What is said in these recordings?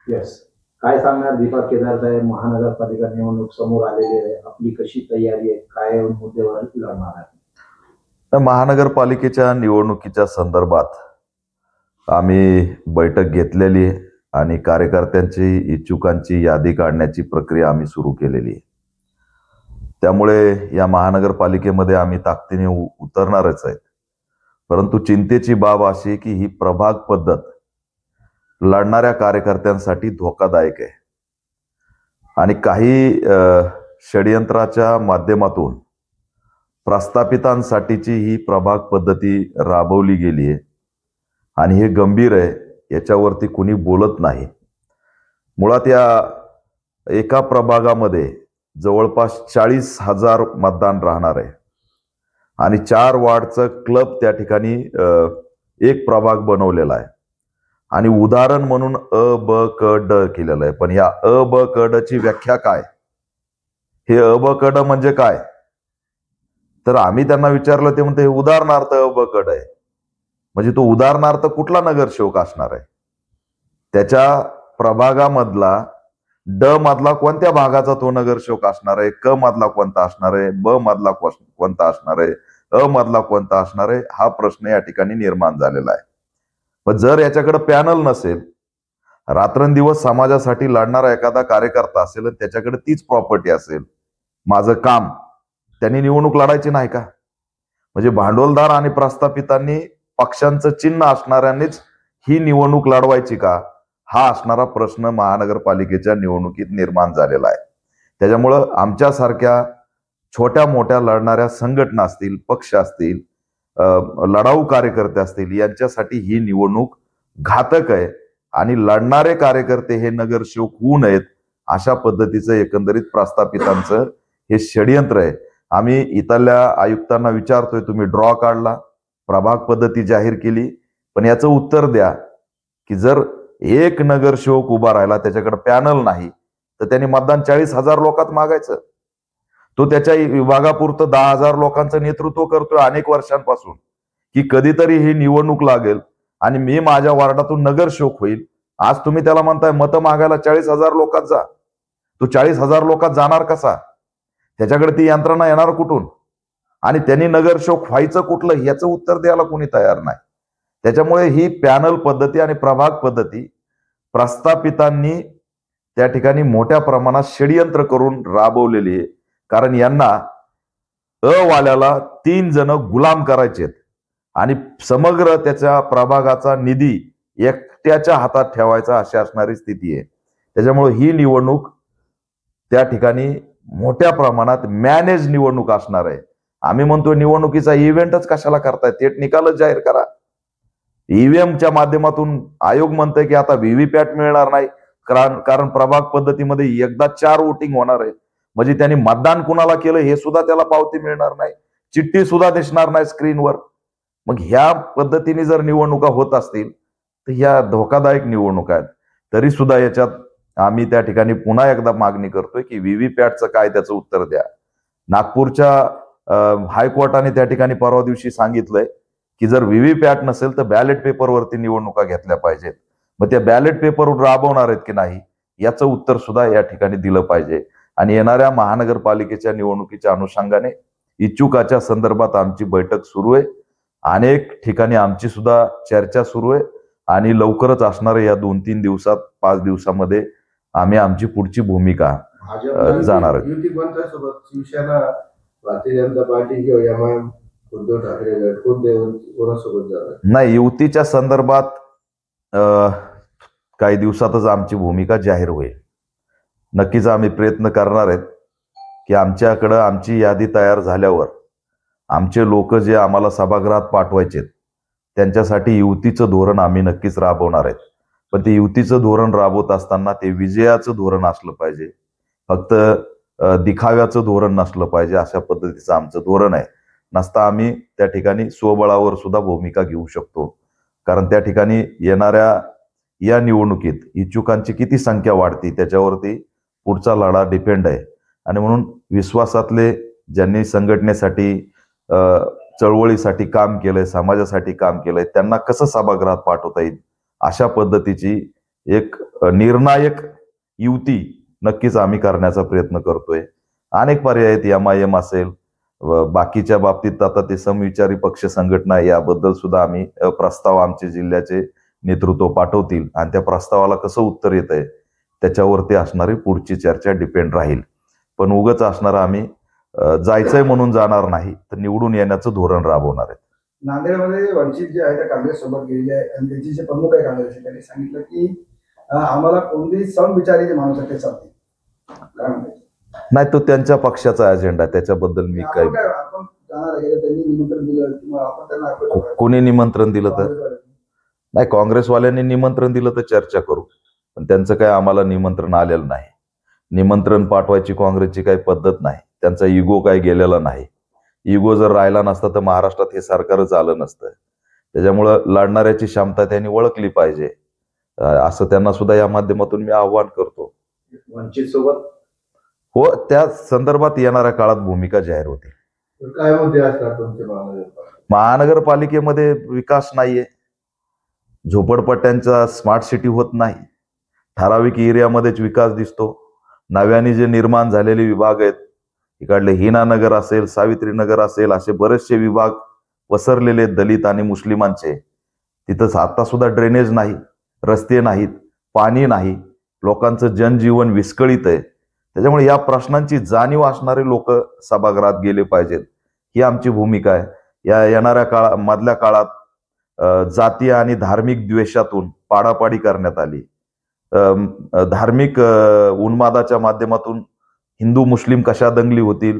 Yes. काय सांगणार दीपक केदार साहेब, महानगरपालिका निवडणूक समोर आलेली आहे. आपली कशी तयारी आहे? काय मुद्द्यावर लढणार आहे? तर महानगरपालिकेच्या निवडणुकीच्या संदर्भात आम्ही बैठक घेतलेली आहे आणि कार्यकर्त्यांची इच्छुकांची यादी काढण्याची प्रक्रिया आम्ही सुरू केलेली आहे. त्यामुळे या महानगरपालिकेमध्ये आम्ही ताकदीने उतरणारच आहेत. परंतु चिंतेची बाब अशी की ही प्रभाग पद्धत लढणाऱ्या कार्यकर्त्यांसाठी धोकादायक आहे आणि काही षडयंत्राच्या माध्यमातून प्रस्थापितांसाठीची ही प्रभाग पद्धती राबवली गेली आहे आणि हे गंभीर आहे. याच्यावरती कुणी बोलत नाही. मुळात या एका प्रभागामध्ये जवळपास 40,000 मतदान राहणार आहे आणि 4 वॉर्डचं क्लब त्या ठिकाणी एक प्रभाग बनवलेला आहे आणि उदाहरण म्हणून अ ब क ड केलेलं आहे. पण ह्या अ ब क ड ची व्याख्या काय? हे अ ब क ड म्हणजे काय? तर आम्ही त्यांना विचारलं, ते म्हणते हे उदाहरणार्थ अ ब क ड आहे. म्हणजे तो उदाहरणार्थ कुठला नगरसेवक असणार आहे? त्याच्या प्रभागामधला ड मधला कोणत्या भागाचा तो नगरसेवक असणार आहे? क मधला कोणता असणार आहे? ब मधला कोणता असणार आहे? अ मधला कोणता असणार आहे? हा प्रश्न या ठिकाणी निर्माण झालेला आहे. पण जर याच्याकडे पॅनल नसेल, रात्रंदिवस समाजासाठी लढणारा एखादा कार्यकर्ता असेल आणि त्याच्याकडे तीच प्रॉपर्टी असेल, माझं काम, त्यांनी निवडणूक लढायची नाही का? म्हणजे भांडवलदार आणि प्रस्थापितांनी पक्षांचं चिन्ह असणाऱ्यांनीच ही निवडणूक लढवायची का? हा असणारा प्रश्न महानगरपालिकेच्या निवडणुकीत निर्माण झालेला आहे. त्याच्यामुळं आमच्यासारख्या छोट्या मोठ्या लढणाऱ्या संघटना असतील, पक्ष असतील, लढाऊ कार्यकर्ते असतील, यांच्यासाठी ही निवडणूक घातक आहे आणि लढणारे कार्यकर्ते हे नगरसेवक होऊ नयेत अशा पद्धतीचं एकंदरीत प्रस्थापितांचं हे षडयंत्र आहे. आम्ही इथल्या आयुक्तांना विचारतोय, तुम्ही ड्रॉ काढला, प्रभाग पद्धती जाहीर केली, पण याचं उत्तर द्या की जर एक नगरसेवक उभा राहिला, त्याच्याकडे पॅनल नाही, तर त्यांनी मतदान 40,000 लोकात मागायचं. तो त्याच्या विभागापुरतं 10,000 लोकांचं नेतृत्व करतोय अनेक वर्षांपासून, की कधीतरी ही निवडणूक लागेल आणि मी माझ्या वार्डातून नगरसेवक होईल. आज तुम्ही त्याला म्हणताय मतं मागायला 40,000 लोकात जा. तो 40,000 लोकात जाणार कसा? त्याच्याकडे ती यंत्रणा येणार कुठून? आणि त्यांनी नगरसेवक व्हायचं कुठलं, याचं उत्तर द्यायला कोणी तयार नाही. त्याच्यामुळे ही पॅनल पद्धती आणि प्रभाग पद्धती प्रस्थापितांनी त्या ठिकाणी मोठ्या प्रमाणात षडयंत्र करून राबवलेली आहे. कारण यांना वाल्याला 3 जण गुलाम करायचे आणि समग्र त्याच्या प्रभागाचा निधी एकट्याच्या हातात ठेवायचा, अशी असणारी स्थिती आहे. त्याच्यामुळे ही निवडणूक त्या ठिकाणी मोठ्या प्रमाणात मॅनेज निवडणूक असणार आहे. आम्ही म्हणतो निवडणुकीचा इव्हेंटच कशाला करताय? थेट निकालच जाहीर करा. ईव्हीएमच्या माध्यमातून आयोग म्हणतोय की आता व्हीव्हीपॅट मिळणार नाही, कारण प्रभाग पद्धतीमध्ये एकदा 4 वोटिंग होणार आहे. म्हणजे त्यांनी मतदान कुणाला केलं हे सुद्धा त्याला पावती मिळणार नाही, चिठ्ठी सुद्धा दिसणार नाही स्क्रीनवर. मग ह्या पद्धतीने जर निवडणुका होत असतील तर ह्या धोकादायक निवडणुका आहेत. तरी सुद्धा याच्यात आम्ही त्या ठिकाणी पुन्हा एकदा मागणी करतोय की व्हीव्हीपॅटचं काय, त्याचं उत्तर द्या. नागपूरच्या हायकोर्टाने त्या ठिकाणी परवा दिवशी सांगितलंय की जर व्हीव्हीपॅट नसेल तर बॅलेट पेपरवरती निवडणुका घेतल्या पाहिजेत. मग त्या बॅलेट पेपरवर राबवणार आहेत की नाही, याचं उत्तर सुद्धा या ठिकाणी दिलं पाहिजे. आणि येणाऱ्या महानगरपालिकेच्या निवडणुकीच्या अनुषंगाने इच्छुकाच्या संदर्भात आमची बैठक सुरू आहे. अनेक ठिकाणी आमची सुद्धा चर्चा सुरू आहे आणि लवकरच असणाऱ्या या 2-3 दिवसात, 5 दिवसामध्ये आम्ही आमची पुढची भूमिका जाणार आहे. युती कोणत्यासोबत? शिवसेना, भारतीय जनता पार्टी किंवा एमआयएम, उद्धव ठाकरे कोणासोबत जाणार? नाही, युतीच्या संदर्भात काही दिवसातच आमची भूमिका जाहीर होईल. नक्कीच आम्ही प्रयत्न करणार आहेत की आमच्याकडं आमची यादी तयार झाल्यावर आमचे लोक जे आम्हाला सभागृहात पाठवायचे त्यांच्यासाठी युतीचं धोरण आम्ही नक्कीच राबवणार आहेत. पण ते युतीचं धोरण राबवत असताना ते विजयाचं धोरण असलं पाहिजे, फक्त दिखाव्याचं धोरण नसलं पाहिजे. अशा पद्धतीचं आमचं धोरण आहे. नसता आम्ही त्या ठिकाणी स्वबळावर सुद्धा भूमिका घेऊ शकतो. कारण त्या ठिकाणी येणाऱ्या या निवडणुकीत इच्छुकांची किती संख्या वाढती त्याच्यावरती पुढचा लढा डिपेंड आहे. आणि म्हणून विश्वासातले ज्यांनी संघटनेसाठी, चळवळीसाठी काम केलंय, समाजासाठी काम केलंय, त्यांना कसं सभागृहात पाठवता येईल अशा पद्धतीची एक निर्णायक युती नक्कीच आम्ही करण्याचा प्रयत्न करतोय. अनेक पर्याय आहेत, MIM असेल, बाकीच्या बाबतीत आता ते समविचारी पक्ष संघटना याबद्दल सुद्धा आम्ही प्रस्ताव आमचे जिल्ह्याचे नेतृत्व पाठवतील आणि त्या प्रस्तावाला कसं उत्तर येत आहे त्याच्यावरती असणारी पुढची चर्चा डिपेंड राहील. पण उगाच असणार आम्ही जायचंय म्हणून जाणार नाही, तर निवडून येण्याचं धोरण राबवणार आहे. नांदेडमध्ये वंचित जे आहे त्या काँग्रेस सोबत गेलेले आहे आणि त्याचे जे प्रमुख आहे काँग्रेसचे त्यांनी सांगितलं की आम्हाला कोणतेही समविचारी जे माणूस आहे ते चालते. काय म्हणते? नाही, तो त्यांच्या पक्षाचा अजेंडा आहे, त्याच्याबद्दल मी काही. आपण जाणार आहे, त्यांनी निमंत्रण दिलं किंवा आपण त्यांना कोणी निमंत्रण दिलं तर नाही, काँग्रेसवाल्यांनी निमंत्रण दिलं तर चर्चा करू, पण त्यांचं काय आम्हाला निमंत्रण आलेलं नाही. निमंत्रण पाठवायची काँग्रेसची काही पद्धत नाही, त्यांचा इगो काय गेलेला नाही. इगो जर राहिला नसता तर महाराष्ट्रात हे सरकारच आलं नसतं. त्याच्यामुळं लढणाऱ्याची क्षमता त्यांनी ओळखली पाहिजे, असं त्यांना सुद्धा या माध्यमातून मी आव्हान करतो. वंचित सोबत हो, त्या संदर्भात येणाऱ्या काळात भूमिका जाहीर होती. काय मुद्दे असतात तुमचे? महानगरपालिकेमध्ये विकास नाहीये, झोपडपट्ट्यांचा स्मार्ट सिटी होत नाही, ठराविक एरियामध्येच विकास दिसतो. नव्याने जे निर्माण झालेले विभाग आहेत, इकडले हिनानगर असेल, सावित्रीनगर असेल, असे बरेचसे विभाग पसरलेले दलित आणि मुस्लिमांचे. तिथं आता सुद्धा ड्रेनेज नाही, रस्ते नाहीत, पाणी नाही, लोकांचं जनजीवन विस्कळीत आहे. त्याच्यामुळे या प्रश्नांची जाणीव असणारे लोक सभागृहात गेले पाहिजेत, ही आमची भूमिका आहे. या येणाऱ्या मधल्या काळात जातीय आणि धार्मिक द्वेषातून पाडापाडी करण्यात आली, धार्मिक उन्मादाच्या माध्यमातून हिंदू मुस्लिम कशा दंगली होतील,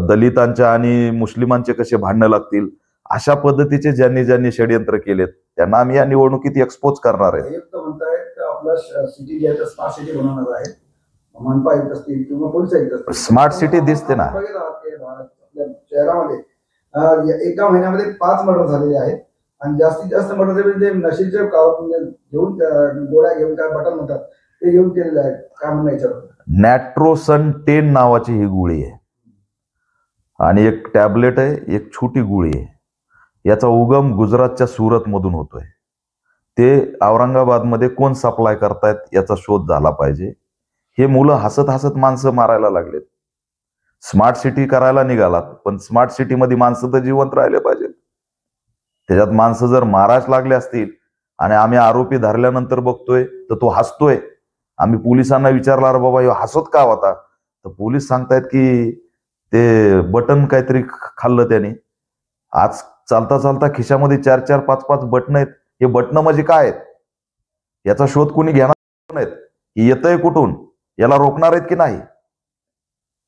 दलितांच्या आणि मुस्लिमांचे कसे भांडणं लागतील, अशा पद्धतीचे ज्यांनी ज्यांनी षडयंत्र केलेत त्यांना आम्ही या निवडणुकीत एक्सपोज करणार आहे. सिटी जे आहे स्मार्ट सिटी बनवणार आहे, मनपा येत असतील किंवा पोलीस येत असतील. स्मार्ट सिटी दिसते ना शहरामध्ये. एका महिन्यामध्ये 5 मर्डर झालेले आहेत आणि जास्तीत जास्त मर्डर जे नशेचे घेऊन गोळ्या घेऊन काय बटन म्हणतात ते घेऊन केलेले आहेत. काय म्हणणं याच्यावर? नॅट्रोसन 10 नावाची ही गोळी आहे आणि एक टॅबलेट आहे, एक छोटी गोळी आहे. याचा उगम गुजरातच्या सुरत मधून होतोय. ते औरंगाबादमध्ये कोण सप्लाय करतायत याचा शोध झाला पाहिजे. हे मुलं हसत हसत माणसं मारायला लागलेत. स्मार्ट सिटी करायला निघालात, पण स्मार्ट सिटीमध्ये माणसं तर जिवंत राहिले पाहिजेत. त्याच्यात माणसं जर मारायला लागले असतील आणि आम्ही आरोपी धरल्यानंतर बघतोय तर तो हसतोय. आम्ही पोलिसांना विचारला, अरे बाबा हसत का होता, तर पोलीस सांगतायत की ते बटन काहीतरी खाल्लं त्याने. आज चालता चालता खिशामध्ये 4-4, 5-5 बटन आहेत. हे बटन म्हणजे काय आहेत याचा शोध कोणी घेणार नाहीत. येतंय कुठून, याला रोखणार आहेत की नाही?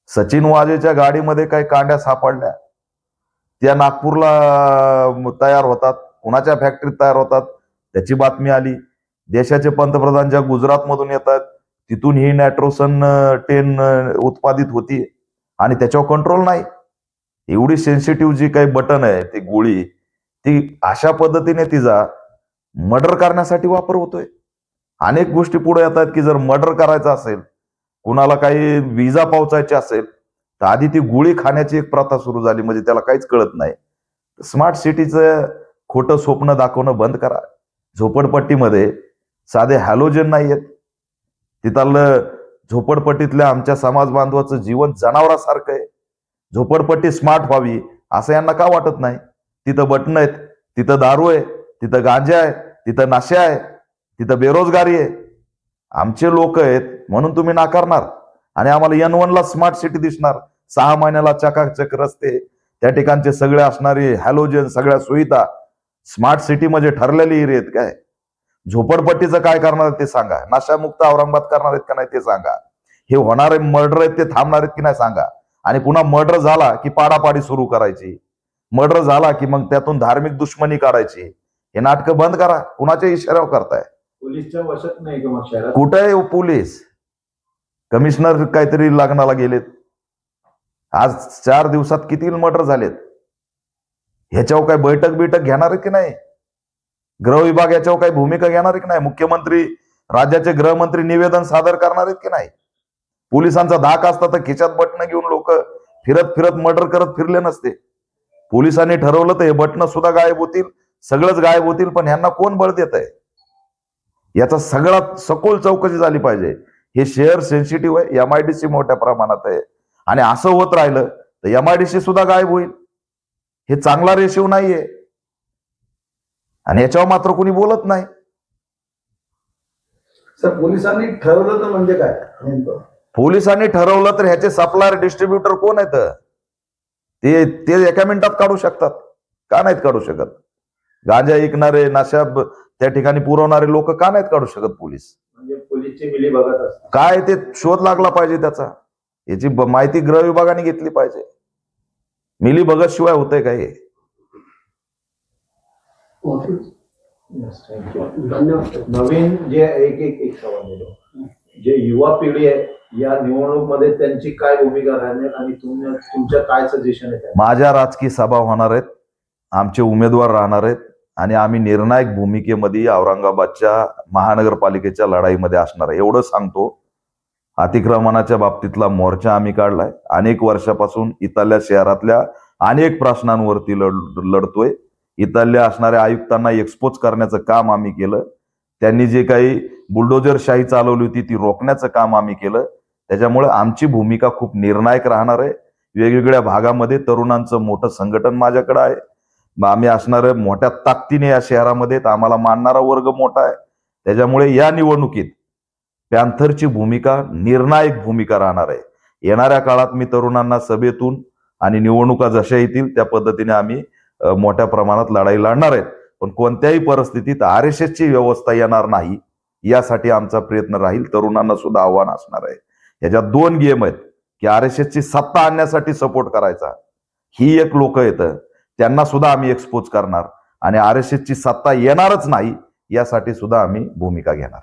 सचिन वाजेच्या गाडीमध्ये काही कांड्या सापडल्या, त्या नागपूरला तयार होतात, कुणाच्या फॅक्टरीत तयार होतात त्याची बातमी आली. देशाचे पंतप्रधान ज्या गुजरात मधून येतात तिथून ही नॅट्रोसन 10 उत्पादित होती आणि त्याच्यावर कंट्रोल नाही. एवढी सेन्सिटिव्ह जी काही बटन आहे ती गोळी, ती अशा पद्धतीने तिचा मर्डर करण्यासाठी वापर होतोय. अनेक गोष्टी पुढे येतात की जर मर्डर करायचं असेल, कुणाला काही विजा पोहोचायचे असेल तर आधी ती गोळी खाण्याची एक प्रथा सुरू झाली, म्हणजे त्याला काहीच कळत नाही. स्मार्ट सिटीचं खोटं स्वप्न दाखवणं बंद करा. झोपडपट्टीमध्ये साधे हॅलोजन नाही आहेत. तिथलं झोपडपट्टीतल्या आमच्या समाज बांधवाचं जीवन जनावरासारखं आहे. झोपडपट्टी स्मार्ट व्हावी असं यांना का वाटत नाही? तिथं बटन आहेत, तिथं दारू आहे, तिथं गांजा आहे, तिथं नशा आहे, तिथं बेरोजगारी आहे. आमचे लोक आहेत म्हणून तुम्ही नाकारणार आणि आम्हाला N1ला स्मार्ट सिटी दिसणार. 6 महिन्याला चकाचक रस्ते, त्या ठिकाणचे सगळे असणारे हॅलोजन, सगळ्या सुविधा. स्मार्ट सिटी म्हणजे ठरलेली एरिया आहेत काय? झोपडपट्टीचं काय करणार ते सांगा. नशामुक्त औरंगाबाद करणार आहेत का नाही ते सांगा. हे होणारे मर्डर आहेत ते थांबणार आहेत की नाही सांगा. आणि पुन्हा मर्डर झाला की पाडापाडी सुरू करायची, मर्डर झाला की मग त्यातून धार्मिक दुश्मनी काढायची. हे नाटकं बंद करा. कुणाच्या इशाऱ्यावर करताय? पोलीसच्या वशात नाही का मग शहरात? कुठे आहे पोलीस? कमिशनर काहीतरी लग्नाला गेलेत. आज 4 दिवसात किती मर्डर झालेत? ह्याच्यावर काय बैठक घेणार आहे की नाही? गृह विभाग याच्यावर काही भूमिका घेणार आहे की नाही? मुख्यमंत्री, राज्याचे गृहमंत्री निवेदन सादर करणार आहेत की नाही? पोलिसांचा धाक असता तर खिशात बटणं घेऊन लोक फिरत फिरत मर्डर करत फिरले नसते. पोलिसांनी ठरवलं तर हे बटणं सुद्धा गायब होतील, सगळंच गायब होतील. पण ह्यांना कोण बळ देत आहे? याचा सगळ्यात सखोल चौकशी झाली पाहिजे. हे शेअर सेन्सिटिव्ह आहे, MIDC मोठ्या प्रमाणात आहे आणि असं होत राहिलं तर MIDC सुद्धा गायब होईल. हे चांगला रेशिओ नाहीये आणि याच्यावर मात्र कोणी बोलत नाही. सर पोलिसांनी ठरवलं तर म्हणजे काय नेमकं? पोलिसांनी ठरवलं तर ह्याचे सप्लायर डिस्ट्रीब्युटर कोण आहेत ते एका मिनिटात काढू शकतात, का नाहीत काढू शकत? गांजा ऐकणारे, नशा त्या ठिकाणी पुरवणारे लोक का नाहीत काढू शकत पोलीस? म्हणजे पोलीसची मिली बघत असतात. काय ते शोध लागला पाहिजे त्याचा, याची माहिती गृह विभागाने घेतली पाहिजे. मिली भगत शिवाय होतंय का हे? नवीन जे एक सवाल देतो, जे युवा पिढी आहे या निवडणूक मध्ये त्यांची काय भूमिका राहणार आणि तुमच्या काय सजेशन आहे? माझ्या राजकीय सभा होणार आहेत, आमचे उमेदवार राहणार आहेत आणि आम्ही निर्णायक भूमिकेमध्ये औरंगाबादच्या महानगरपालिकेच्या लढाईमध्ये असणार आहे. एवढं सांगतो. अतिक्रमणाच्या बाबतीतला मोर्चा आम्ही काढलाय. अनेक वर्षापासून इथल्या शहरातल्या अनेक प्रश्नांवरती लढतोय. इथल्या असणाऱ्या आयुक्तांना एक्सपोज करण्याचं काम आम्ही केलं. त्यांनी जे काही बुलडोजरशाही चालवली होती ती रोखण्याचं काम आम्ही केलं. त्याच्यामुळे आमची भूमिका खूप निर्णायक राहणार आहे. वेगवेगळ्या भागामध्ये तरुणांचं मोठं संघटन माझ्याकडे आहे. आम्ही असणाऱ्या मोठ्या ताकदीने या शहरामध्ये आम्हाला मानणारा वर्ग मोठा आहे. त्याच्यामुळे या निवडणुकीत पॅन्थरची भूमिका निर्णायक भूमिका राहणार आहे. येणाऱ्या काळात मी तरुणांना सभेतून आणि निवडणुका जशा येतील त्या पद्धतीने आम्ही मोठ्या प्रमाणात लढाई लढणार आहेत. पण कोणत्याही परिस्थितीत RSSची व्यवस्था येणार नाही यासाठी आमचा प्रयत्न राहील. तरुणांना सुद्धा आव्हान असणार आहे. याच्यात 2 गेम आहेत की RSSची सत्ता आणण्यासाठी सपोर्ट करायचा, ही एक लोक येतं त्यांना सुद्धा आम्ही एक्सपोज करणार आणि RSSची सत्ता येणारच नाही यासाठी सुद्धा आम्ही भूमिका घेणार.